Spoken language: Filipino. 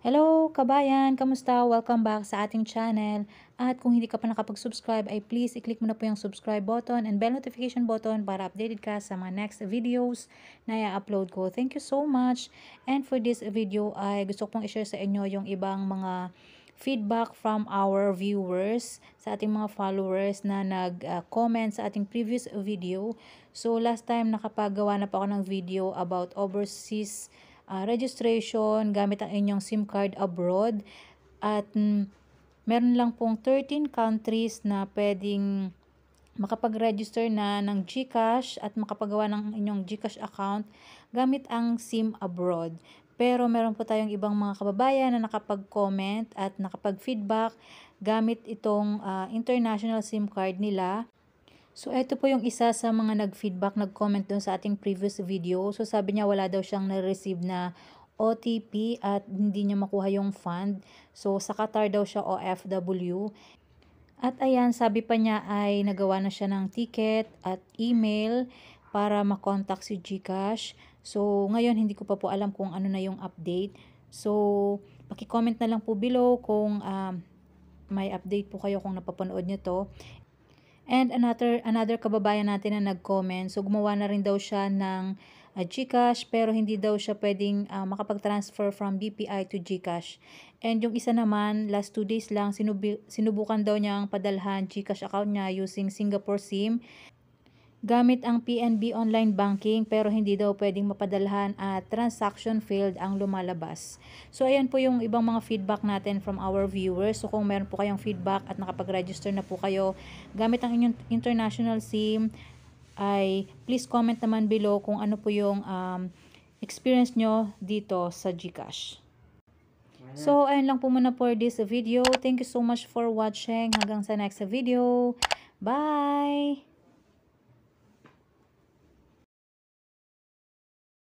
Hello kabayan! Kamusta? Welcome back sa ating channel. At kung hindi ka pa nakapag-subscribe ay please i-click mo na po yung subscribe button and bell notification button para updated ka sa mga next videos na i-upload ko. Thank you so much! And for this video ay gusto kong i-share sa inyo yung ibang mga feedback from our viewers, sa ating mga followers na nag-comment sa ating previous video. So last time nakapagawa na pa ako ng video about overseas registration gamit ang inyong SIM card abroad at meron lang pong 13 countries na pwedeng makapag-register na ng GCash at makapagawa ng inyong GCash account gamit ang SIM abroad. Pero meron po tayong ibang mga kababayan na nakapag-comment at nakapag-feedback gamit itong international SIM card nila. So, ito po yung isa sa mga nag-feedback, nag-comment doon sa ating previous video. So, sabi niya wala daw siyang na-receive na OTP at hindi niya makuha yung fund. So, sa Qatar daw siya OFW. At ayan, sabi pa niya ay nagawa na siya ng ticket at email para makontak si GCash. So, ngayon hindi ko pa po alam kung ano na yung update. So, paki-comment na lang po below kung may update po kayo kung napapanood niyo to. And another kababayan natin na nag-comment, so gumawa na rin daw siya ng GCash pero hindi daw siya pwedeng makapag-transfer from BPI to GCash. And yung isa naman, last 2 days lang, sinubukan daw niyang padalhan GCash account niya using Singapore SIM gamit ang PNB online banking pero hindi daw pwedeng mapadalhan at transaction failed ang lumalabas. So ayan po yung ibang mga feedback natin from our viewers. So kung meron po kayong feedback at nakapag-register na po kayo gamit ang inyong international SIM, ay please comment naman below kung ano po yung experience nyo dito sa GCash. So ayun lang po muna for this video. Thank you so much for watching. Hanggang sa next video. Bye!